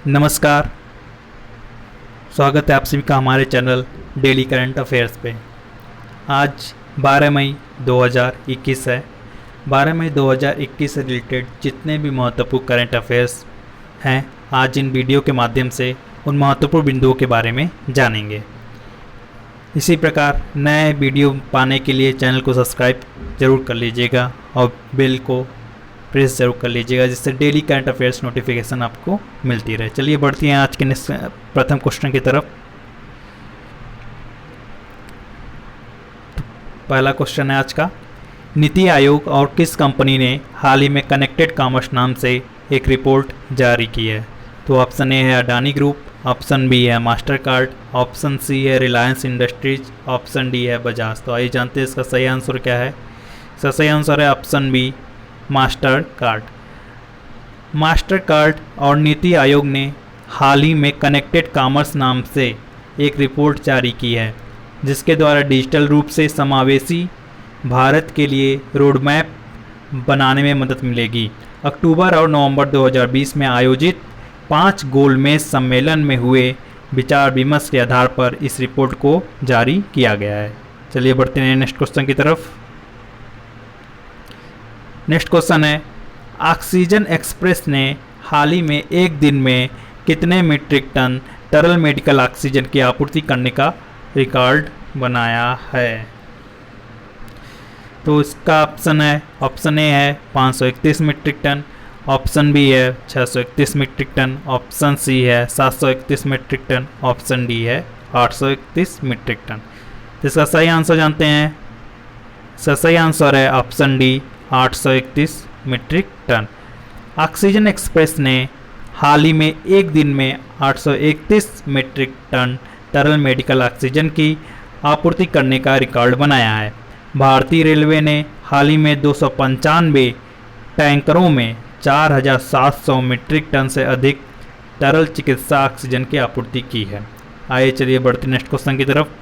नमस्कार। स्वागत है आप सभी का हमारे चैनल डेली करंट अफेयर्स पे। आज 12 मई 2021 है। 12 मई 2021 से रिलेटेड जितने भी महत्वपूर्ण करंट अफेयर्स हैं, आज इन वीडियो के माध्यम से उन महत्वपूर्ण बिंदुओं के बारे में जानेंगे। इसी प्रकार नए वीडियो पाने के लिए चैनल को सब्सक्राइब ज़रूर कर लीजिएगा और बेल को प्रेस जरूर कर लीजिएगा, जिससे डेली करंट अफेयर्स नोटिफिकेशन आपको मिलती रहे। चलिए बढ़ती हैं आज के प्रथम क्वेश्चन की तरफ। तो पहला क्वेश्चन है आज का, नीति आयोग और किस कंपनी ने हाल ही में कनेक्टेड कॉमर्स नाम से एक रिपोर्ट जारी की है? तो ऑप्शन ए है अडानी ग्रुप, ऑप्शन बी है मास्टर कार्ड, ऑप्शन सी है रिलायंस इंडस्ट्रीज, ऑप्शन डी है बजाज। तो आइए जानते हैं इसका सही आंसर क्या है। इसका सही आंसर है option B Mastercard. Mastercard और नीति आयोग ने हाल ही में कनेक्टेड कॉमर्स नाम से एक रिपोर्ट जारी की है, जिसके द्वारा डिजिटल रूप से समावेशी भारत के लिए रोडमैप बनाने में मदद मिलेगी। अक्टूबर और नवंबर 2020 में आयोजित 5 गोलमेज सम्मेलन में हुए विचार विमर्श के आधार पर इस रिपोर्ट को जारी किया गया है। चलिए बढ़ते हैं नेक्स्ट क्वेश्चन की तरफ। नेक्स्ट क्वेश्चन है, ऑक्सीजन एक्सप्रेस ने हाल ही में एक दिन में कितने मीट्रिक टन तरल मेडिकल ऑक्सीजन की आपूर्ति करने का रिकॉर्ड बनाया है? तो इसका ऑप्शन ए है 531 मीट्रिक टन, ऑप्शन बी है 631 मीट्रिक टन, ऑप्शन सी है 731 मीट्रिक टन, ऑप्शन डी है 831 मीट्रिक टन। तो इसका सही आंसर जानते हैं। इसका सही आंसर है option D 831 metric ton. Oxygen express ने हाल ही में एक दिन में 831 मीट्रिक टन तरल मेडिकल ऑक्सीजन की आपूर्ति करने का रिकॉर्ड बनाया है। भारतीय रेलवे ने हाल ही में 295 टैंकरों में 4700 मीट्रिक टन से अधिक तरल चिकित्सा ऑक्सीजन की आपूर्ति की है। आइए चलिए बढ़ते नेक्स्ट क्वेश्चन की तरफ।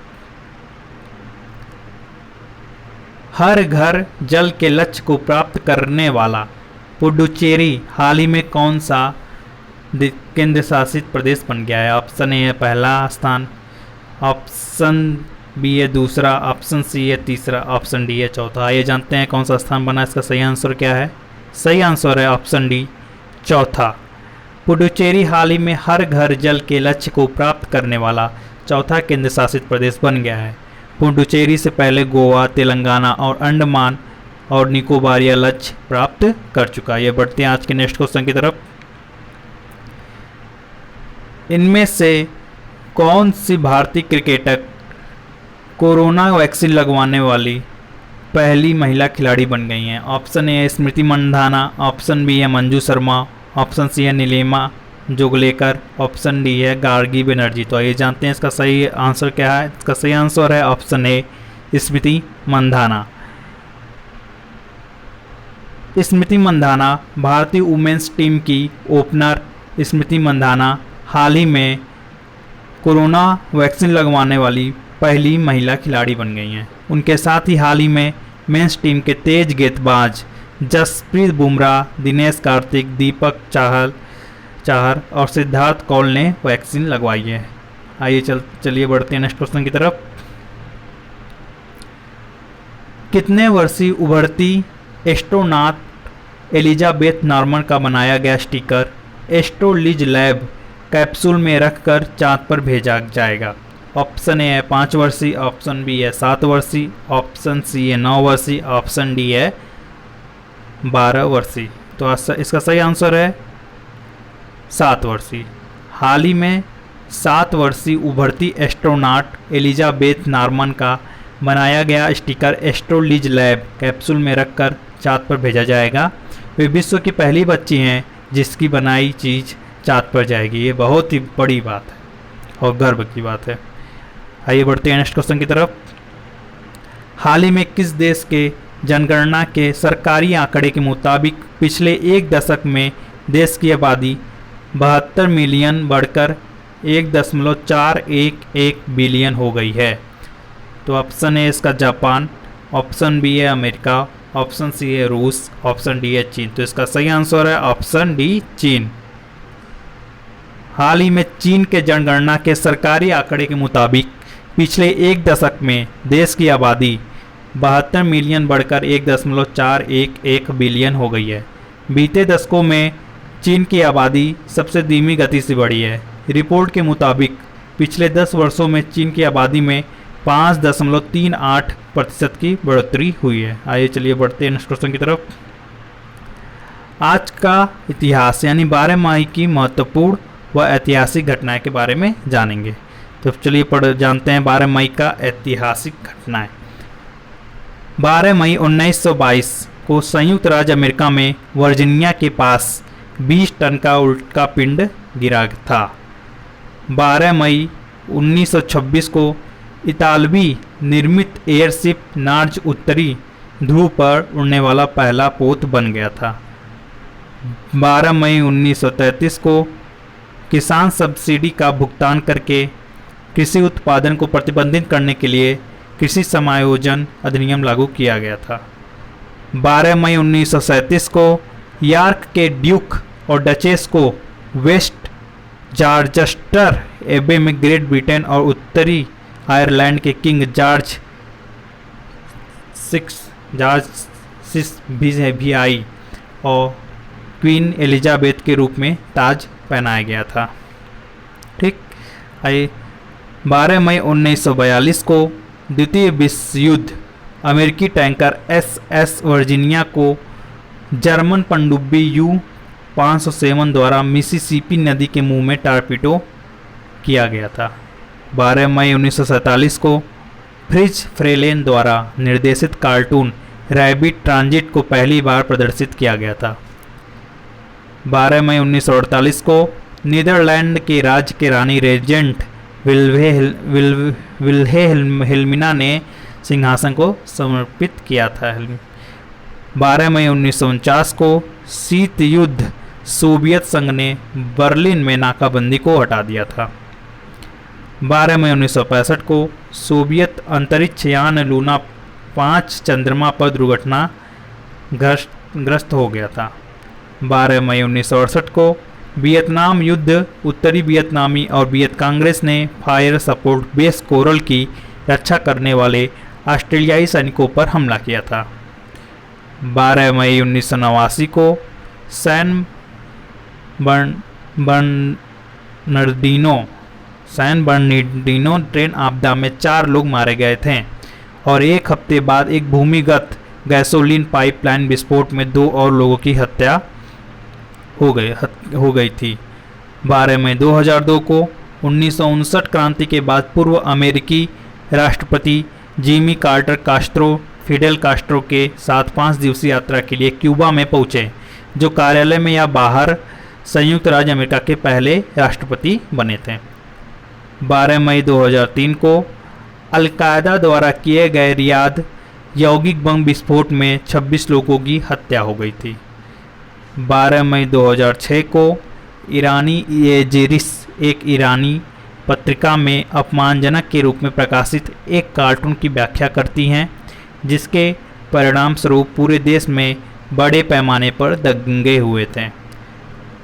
हर घर जल के लक्ष्य को प्राप्त करने वाला पुडुचेरी हाल ही में कौन सा केंद्र शासित प्रदेश बन गया है? ऑप्शन ए है पहला स्थान, ऑप्शन बी है दूसरा, ऑप्शन सी है तीसरा, ऑप्शन डी है चौथा। ये जानते हैं कौन सा स्थान बना। इसका सही आंसर क्या है? सही आंसर है ऑप्शन डी चौथा। पुडुचेरी हाल ही में हर घर जल के लक्ष्य को प्राप्त करने वाला चौथा केंद्र शासित प्रदेश बन गया है। पुडुचेरी से पहले गोवा, तेलंगाना और अंडमान और निकोबार यह लक्ष्य प्राप्त कर चुका है। ये बढ़ते हैं आज के नेक्स्ट क्वेश्चन की तरफ। इनमें से कौन सी भारतीय क्रिकेटर कोरोना वैक्सीन लगवाने वाली पहली महिला खिलाड़ी बन गई हैं? ऑप्शन ए है स्मृति मंधाना, ऑप्शन बी है मंजू शर्मा, ऑप्शन सी है नीलिमा जोगलेकर, ऑप्शन डी है गार्गी बनर्जी। तो आइए जानते हैं इसका सही आंसर क्या है। इसका सही आंसर है ऑप्शन ए स्मृति मंधाना। स्मृति मंधाना भारतीय वुमेन्स टीम की ओपनर स्मृति मंधाना हाल ही में कोरोना वैक्सीन लगवाने वाली पहली महिला खिलाड़ी बन गई हैं। उनके साथ ही हाल ही में मेंस टीम के तेज गेंदबाज जसप्रीत बुमराह, दिनेश कार्तिक, दीपक चाहर और सिद्धार्थ कौल ने वैक्सीन लगवाई है। आइए चलिए बढ़ते हैं नेक्स्ट क्वेश्चन की तरफ। कितने वर्षीय उभरती एस्ट्रोनॉट एलिजाबेथ नॉर्मन का बनाया गया स्टिकर एस्ट्रोलिज लैब कैप्सूल में रखकर चांद पर भेजा जाएगा? ऑप्शन ए है 5 वर्षीय, ऑप्शन बी है 7 वर्षीय, ऑप्शन सी है 9 वर्षीय, ऑप्शन डी है 12 वर्षीय। तो इसका सही आंसर है 7 वर्षीय। हाल ही में 7 वर्षीय उभरती एस्ट्रोनॉट एलिजाबेथ नॉर्मन का बनाया गया स्टिकर एस्ट्रोलिज लैब कैप्सूल में रखकर चांद पर भेजा जाएगा। वे विश्व की पहली बच्ची हैं जिसकी बनाई चीज़ चांद पर जाएगी। ये बहुत ही बड़ी बात है और गर्व की बात है। आइए बढ़ते हैं नेक्स्ट क्वेश्चन की तरफ। हाल ही में किस देश के जनगणना के सरकारी आंकड़े के मुताबिक पिछले एक दशक में देश की आबादी 72 मिलियन बढ़कर 1.411 बिलियन हो गई है? तो ऑप्शन ए इसका जापान, ऑप्शन बी है अमेरिका, ऑप्शन सी है रूस, ऑप्शन डी है चीन। तो इसका सही आंसर है ऑप्शन डी चीन। हाल ही में चीन के जनगणना के सरकारी आंकड़े के मुताबिक पिछले एक दशक में देश की आबादी 72 मिलियन बढ़कर 1.411 बिलियन हो गई है। बीते दशकों में चीन की आबादी सबसे धीमी गति से बढ़ी है। रिपोर्ट के मुताबिक पिछले 10 वर्षों में चीन की आबादी में 5.38% की बढ़ोतरी हुई है। आइए चलिए बढ़ते हैं नेक्स्ट क्वेश्चन की तरफ। आज का इतिहास यानी 12 मई की महत्वपूर्ण व ऐतिहासिक घटनाएं के बारे में जानेंगे। तो चलिए जानते हैं 12 मई का ऐतिहासिक घटनाएं। 12 मई 1922 को संयुक्त राज्य अमेरिका में वर्जीनिया के पास 20 टन का उल्का पिंड गिरा था। 12 मई 1926 को इतालवी निर्मित एयरशिप नार्ज उत्तरी ध्रुव पर उड़ने वाला पहला पोत बन गया था। 12 मई 1933 को किसान सब्सिडी का भुगतान करके कृषि उत्पादन को प्रतिबंधित करने के लिए कृषि समायोजन अधिनियम लागू किया गया था। 12 मई 1937 को यॉर्क के ड्यूक और डचेस को वेस्ट जॉर्चेस्टर एबे में ग्रेट ब्रिटेन और उत्तरी आयरलैंड के किंग जॉर्ज भी आई और क्वीन एलिजाबेथ के रूप में ताज पहनाया गया था। ठीक, आइए 12 मई 1942 को द्वितीय विश्व युद्ध अमेरिकी टैंकर SS वर्जीनिया को जर्मन पनडुब्बी U-507 द्वारा मिसिसिपी नदी के मुंह में टारपीडो किया गया था। 12 मई 1947 को फ्रिज फ्रेलेन द्वारा निर्देशित कार्टून रैबिट ट्रांजिट को पहली बार प्रदर्शित किया गया था। 12 मई 1948 को नीदरलैंड के राज्य के रानी रेजेंट विल्हेल्मिना ने सिंहासन को समर्पित किया था। 12 मई 1949 को शीत युद्ध सोवियत संघ ने बर्लिन में नाकाबंदी को हटा दिया था। 12 मई 1965 को सोवियत अंतरिक्ष यान लूना 5 चंद्रमा पर दुर्घटना ग्रस्त हो गया था। 12 मई 1968 को वियतनाम युद्ध उत्तरी वियतनामी और वियत कांग्रेस ने फायर सपोर्ट बेस कोरल की रक्षा करने वाले ऑस्ट्रेलियाई सैनिकों पर हमला किया था। 12 मई 1989 को सैन बर्नार्डिनो ट्रेन आपदा में 4 लोग मारे गए थे और एक हफ्ते बाद एक भूमिगत गैसोलीन पाइपलाइन विस्फोट में 2 और लोगों की हत्या हो गई थी। 12 मई 2002 को 1959 क्रांति के बाद पूर्व अमेरिकी राष्ट्रपति जिमी कार्टर फिडेल कास्ट्रो के साथ 5 दिवसीय यात्रा के लिए क्यूबा में पहुंचे, जो कार्यालय में या बाहर संयुक्त राज्य अमेरिका के पहले राष्ट्रपति बने थे। 12 मई 2003 को अलकायदा द्वारा किए गए रियाद यौगिक बम विस्फोट में 26 लोगों की हत्या हो गई थी। 12 मई 2006 को ईरानी एजेरिस एक ईरानी पत्रिका में अपमानजनक के रूप में प्रकाशित एक कार्टून की व्याख्या करती हैं, जिसके परिणाम स्वरूप पूरे देश में बड़े पैमाने पर दंगे हुए थे।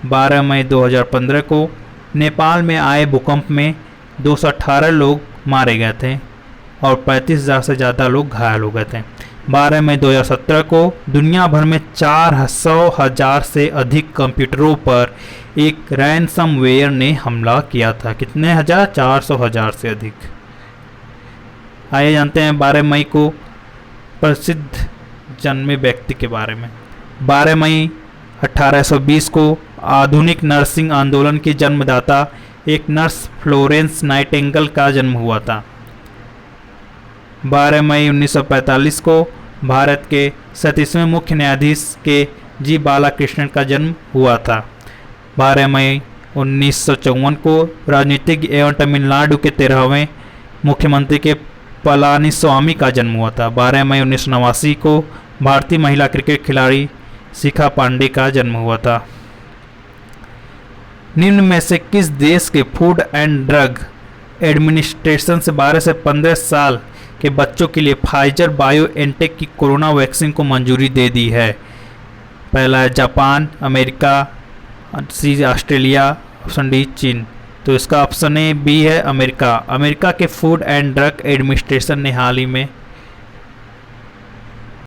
12 मई 2015 को नेपाल में आए भूकंप में 218 लोग मारे गए थे और 35,000 से ज़्यादा लोग घायल हो गए थे। 12 मई 2017 को दुनिया भर में 400,000 से अधिक कंप्यूटरों पर एक रैनसमवेयर ने हमला किया था। कितने हजार? 400,000 से अधिक। आइए जानते हैं 12 मई को प्रसिद्ध जन्मे व्यक्ति के बारे में। 12 मई 1820 को आधुनिक नर्सिंग आंदोलन की जन्मदाता एक नर्स फ्लोरेंस नाइटिंगेल का जन्म हुआ था। 12 मई 1945 को भारत के 37वें मुख्य न्यायाधीश के जी बालाकृष्णन का जन्म हुआ था। 12 मई 1954 को राजनीतिज्ञ एवं तमिलनाडु के 13वें मुख्यमंत्री के पलानीस्वामी का जन्म हुआ था। 12 मई 1989 को भारतीय महिला क्रिकेट खिलाड़ी शिखा पांडे का जन्म हुआ था। निम्न में से किस देश के फूड एंड ड्रग एडमिनिस्ट्रेशन से 12 से 15 साल के बच्चों के लिए फाइजर बायोएनटेक की कोरोना वैक्सीन को मंजूरी दे दी है? पहला है जापान, अमेरिका, सी ऑस्ट्रेलिया, ऑप्शन डी चीन। तो इसका ऑप्शन ए बी है अमेरिका। अमेरिका के फूड एंड ड्रग एडमिनिस्ट्रेशन ने हाल ही में